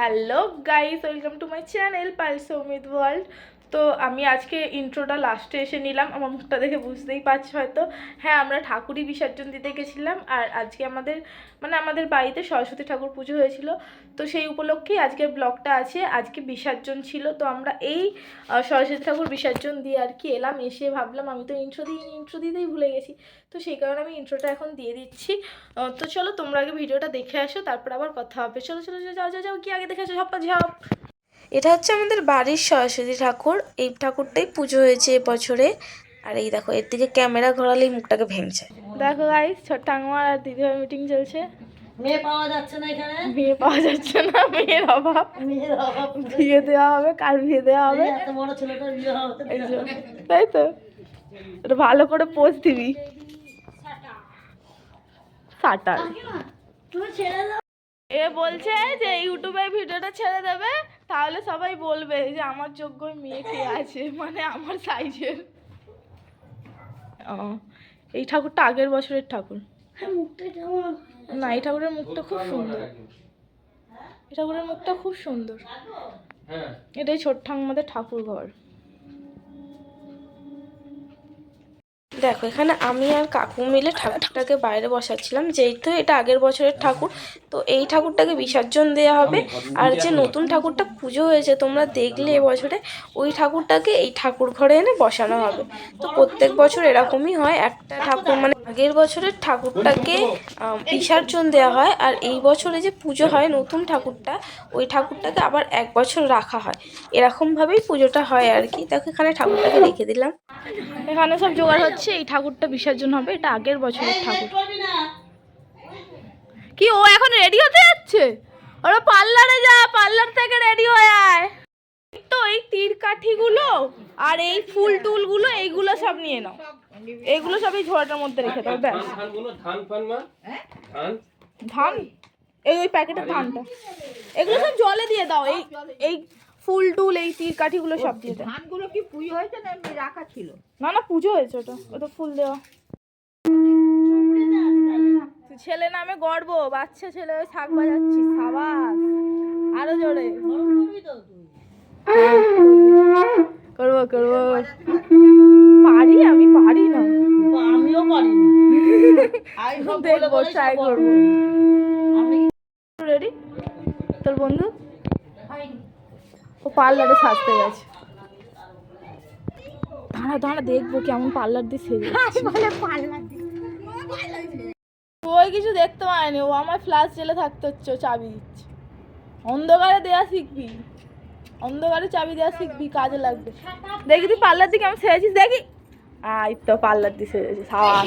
Hello guys, welcome to my channel pulse Amit world. তো আমি আজকে ইন্ট্রোটা লাস্টে এসে নিলাম, আমার মুখটা দেখে বুঝতেই পারছো হয়তো। হ্যাঁ, আমরা ঠাকুরই বিসর্জন দিতে গেছিলাম, আর আজকে আমাদের বাড়িতে সরস্বতী ঠাকুর পুজো হয়েছিল। তো সেই উপলক্ষেই আজকের ব্লগটা আছে। আজকে বিসর্জন ছিল, তো আমরা এই সরস্বতী ঠাকুর বিসর্জন দিয়ে আর কি এলাম। এসে ভাবলাম আমি তো ইন্ট্রো দিতেই ভুলে গেছি, তো সেই কারণে আমি ইন্ট্রোটা এখন দিয়ে দিচ্ছি। তো চলো তোমরা আগে ভিডিওটা দেখে আসো, তারপর আবার কথা হবে। চলো চলো যাও যাও যাও, কি আগে দেখে আসো, ঝাপ্পা ঝাপ। এটা হচ্ছে আমাদের বাড়ির সরস্বতী ঠাকুর। এই ঠাকুরটাই পুজো হয়েছে এবছরে। আর এই দেখো, এর দিকে ক্যামেরা ঘোরালেই মুখটাকে ভেঙছে। দেখো গাইস, ছোট্ট ঠাকুমার আর দিদিভাই মিটিং চলছে। মেয়ে পাওয়া যাচ্ছে না এখানে, মেয়ে পাওয়া যাচ্ছে না, মেয়ের অভাব। বিয়ে দেওয়া হবে, কার বিয়ে দেওয়া হবে? এত বড় ছেলেটার বিয়ে হবে, তাই তো, এটা ভালো করে পোস্ট দিবি। সাটার তুমি ছেড়ে দাও। এ বলছে যে ইউটিউবে ভিডিওটা ছেড়ে দেবে, তাহলে সবাই বলবে যে আমার যোগ্য মেয়ে কে আছে, মানে আমার সাইজের। এই ঠাকুরটা আগের বছরের ঠাকুর না, এই ঠাকুরের মুখটা খুব সুন্দর। এই ঠাকুরের মুখটা খুব সুন্দর। এটাই ছোট ঠাকুমাদের ঠাকুর ঘর। দেখো, এখানে আমি আর কাকু মিলে ঠাকুরটাকে বাইরে বসাচ্ছিলাম, যেহেতু এটা আগের বছরের ঠাকুর। তো এই ঠাকুরটাকে বিসর্জন দেওয়া হবে। আর যে নতুন ঠাকুরটা পুজো হয়েছে তোমরা দেখলে এবছরে, ওই ঠাকুরটাকে এই ঠাকুর ঘরে এনে বসানো হবে। তো প্রত্যেক বছর এরকমই হয়, একটা ঠাকুর মানে আগের বছরের ঠাকুরটাকে বিসর্জন দেওয়া হয়, আর এই বছরে যে পুজো হয় নতুন ঠাকুরটা, ওই ঠাকুরটাকে আবার এক বছর রাখা হয়। এরকমভাবেই পুজোটা হয় আর কি। দেখো, এখানে ঠাকুরটাকে রেখে দিলাম। এখানে সব জোগাড় হচ্ছে, এই ঠাকুরটা বিসর্জন হবে। এটা আগের বছরের ঠাকুর। কি ও এখন রেডি হতে যাচ্ছে? ওরা পার্লারে যা, পার্লার থেকে রেডি হয়ে আয়। তো এই তীর কাঠিগুলো আর এই ফুল টুলগুলো এইগুলো সব নিয়ে নাও। এগুলো সব এই ঝোড়াটার মধ্যে রেখে দাও। ব্যাস। ধান এই ওই প্যাকেটের ধানটা, এগুলো সব জলে দিয়ে দাও। এই এই ফুল টুল এই তীর কাঠিগুলো সব দিয়ে দাও। ধানগুলো কি পুজো হয়েছে না এমনি রাখা ছিল? না না, পুজো হয়েছে, ওটা ফুল দেওয়া। ছেলে নামে গর্ব, বাচ্চা ছেলে, ওই শাক বাজাচ্ছিস, সাবাস। আরো জোরে করবো করবো। পারি, আমি পারি না। আমিও পারি দেখবো, ট্রাই করবো। রেডি তোর বন্ধু? ও পার্লারে সাজতে গেছে। দাঁড়া দাঁড়া, দেখবো কেমন পার্লার দিয়ে সেজে। ওই কিছু দেখতে পায়নি, ও আমার ফ্ল্যাশ জেলে থাকতে হচ্ছে, ও চাবি দিচ্ছে। অন্ধকারে দেয়া শিখবি, অন্ধকারে চাবি দেওয়া শিখবি, কাজে লাগবে। দেখি তুই পার্লার দিয়ে কেমন সেজেছিস, দেখি। আই তো পার্লার দিয়ে সেজেছিস, সাবাস।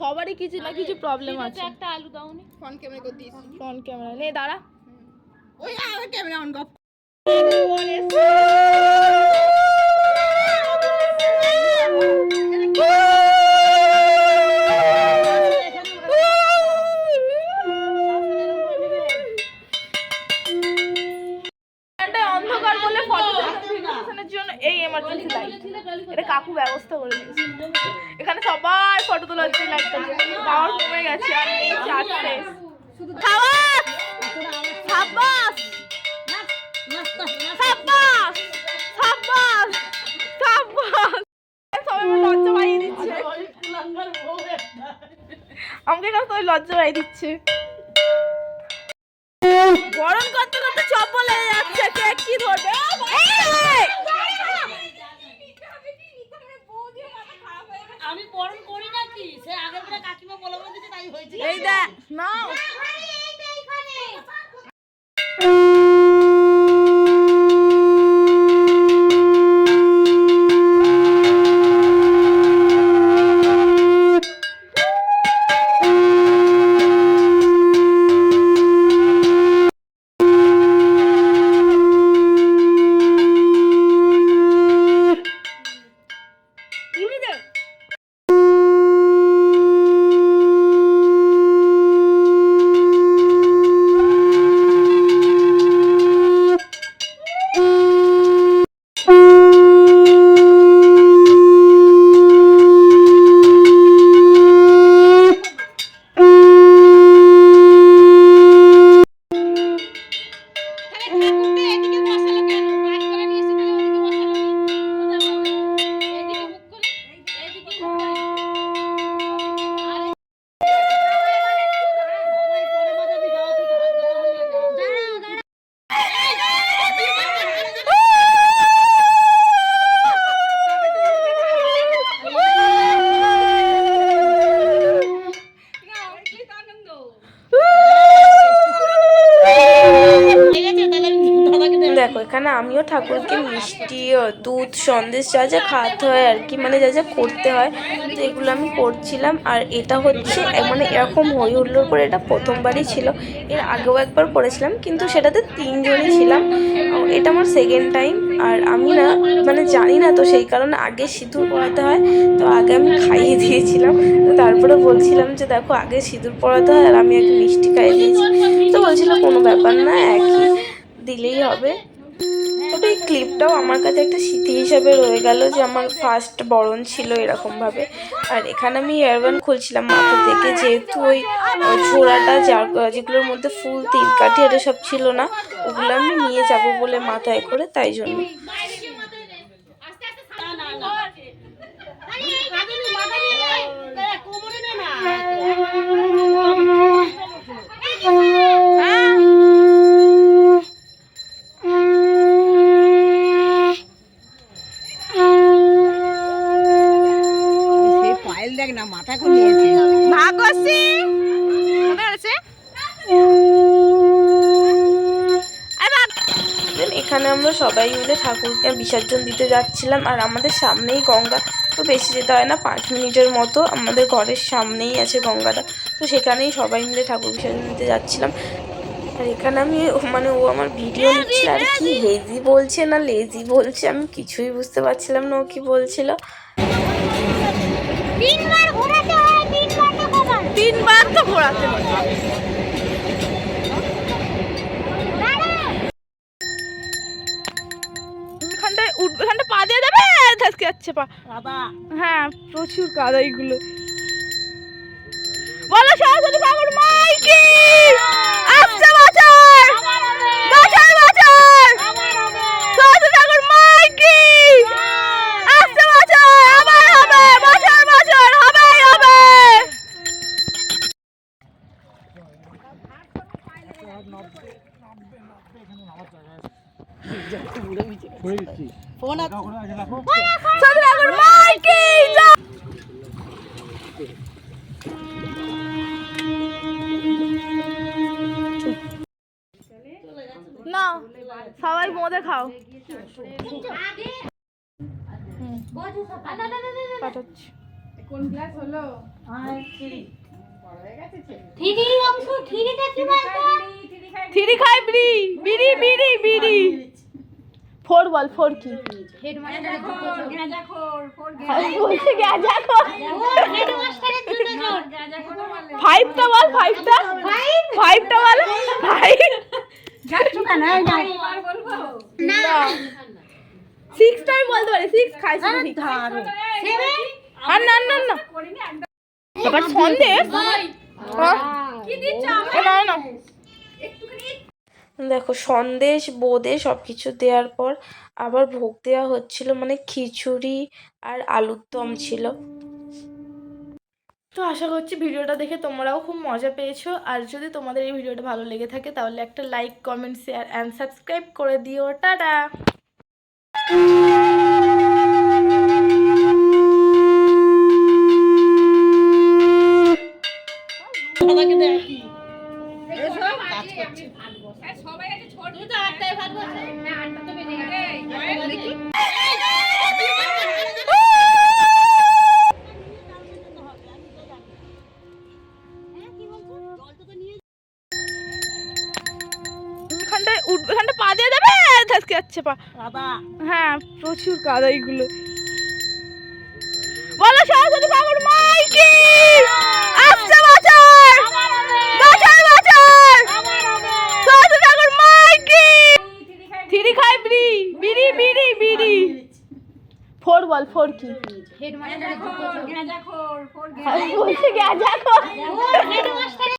সবারই কিছু না কিছু প্রবলেম আছে। একটা আলু দাওনি, ফ্রন্ট ক্যামেরা করে দিস। ফ্রন্ট ক্যামেরা নে, দাঁড়া। ওই আমার ক্যামেরা অন কর। অন্ধকার বলে ফটোর জন্য এই এমার্জেন্সি লাইট, এটা কাকু ব্যবস্থা করে দিয়েছে। এখানে সবার ফটো তোলার জন্য লাইটটা পাওয়ার কমে গেছে, আর এই চারটে। সাবাস সাবাস সাবাস সাবাস সাবাস। সবাই লজ্জা পাইয়ে দিচ্ছে আমাকে, এখানে সবাই লজ্জা পাইয়ে দিচ্ছে। গরম করতে করতে চপ্পল লেগে যাচ্ছে, কে কি ধরবে? আমি বরণ করি নাকি, সে আগের বলে কাকিমা বলে দিয়েছে তাই হয়েছে। এই দেখ না, আমিও ঠাকুরকে মিষ্টি দুধ সন্দেশ যা যা খাওয়াতে হয় আর কি, মানে যা যা করতে হয়, তো এগুলো আমি করছিলাম। আর এটা হচ্ছে মানে এরকম হই হুল্লোড় করে এটা প্রথমবারই ছিল, এর আগেও একবার করেছিলাম কিন্তু সেটাতে 3 জনই ছিলাম, এটা আমার সেকেন্ড টাইম। আর আমি না মানে জানি না, তো সেই কারণে আগে সিঁদুর পরাতে হয়, তো আগে আমি খাইয়ে দিয়েছিলাম। তো তারপরে বলছিলাম যে দেখো আগে সিঁদুর পরাতে হয় আর আমি আগে মিষ্টি খাইয়ে দিয়েছি, তো বলছিল কোনো ব্যাপার না, একই দিলেই হবে। তবে এই ক্লিপটাও আমার কাছে একটা স্মৃতি হিসাবে রয়ে গেল যে আমার ফার্স্ট বরণ ছিল এরকমভাবে। আর এখানে আমি ইয়ারবান খুলছিলাম মাথা থেকে, যেহেতু ওই ঝোড়াটা যেগুলোর মধ্যে ফুল তিলকাঠি আর সব ছিল না, ওগুলো আমি নিয়ে যাব বলে মাথায় করে, তাই জন্য। এখানে আমরা সবাই মিলে ঠাকুরকে বিসর্জন দিতে যাচ্ছিলাম, আর আমাদের সামনেই গঙ্গা, তো বেশি যেতে হয় না, 5 মিনিটের মতো আমাদের ঘরের সামনেই আছে গঙ্গাটা, তো সেখানেই সবাই মিলে ঠাকুর বিসর্জন দিতে যাচ্ছিলাম। আর এখানে আমি মানে ও আমার ভিডিও নিচ্ছিল, আর কি হেজি বলছে না লেজি বলছে আমি কিছুই বুঝতে পারছিলাম না ও কি বলছিল। 3 বার তো ঘোরাতে হয়। এখানটা পা দিয়ে যাবে, ধাসকে যাচ্ছে পা। হ্যাঁ প্রচুর কাদা এইগুলো। বলো সরস্বতী ঠাকুর মাই কি আসছে বছর, বছর বছর সরস্বতী ঠাকুর মাই কি আসছে বছর, আবার হবে, বছর বছর হবেই হবে। সরস্বতী ঠাকুর মাই কি না, সবাই মদে খাও। পাঠাচ্ছি। কোন ক্লাস হলো? থ্রি খাই বিড়ি বিড়ি বিড়ি বিড়ি। 4 বল, 4 কি? বলছে গ্যাজাখোর। 5টা বল, 5টা 5টা বল, 5 না 6 টাইম বলতে পারি, 6 খাইছি ঠিক। আর না না না এবার সন্দেশ না না। দেখো সন্দেশ বোঁদে সব কিছু দেওয়ার পর আবার ভোগ দেওয়া হচ্ছিল, মানে খিচুড়ি আর আলুর দম ছিল। তো আশা করছি ভিডিওটা দেখে তোমরাও খুব মজা পেয়েছো। আর যদি তোমাদের এই ভিডিওটা ভালো লেগে থাকে তাহলে একটা like, comment, share and subscribe করে দিও। টাটা। এখানটা পা দিয়ে যাবে, ধাসকে যাচ্ছে পা। হ্যাঁ প্রচুর কাদা এইগুলো। বলো সরস্বতী ঠাকুর মাই কি আসছে বছর, বছর বছর সরস্বতী ঠাকুর মাই কি। 3 খাই বিড়ি বিড়ি বিড়ি বিড়ি। 4 বল, 4 কি? বলছে গ্যাজাখোর।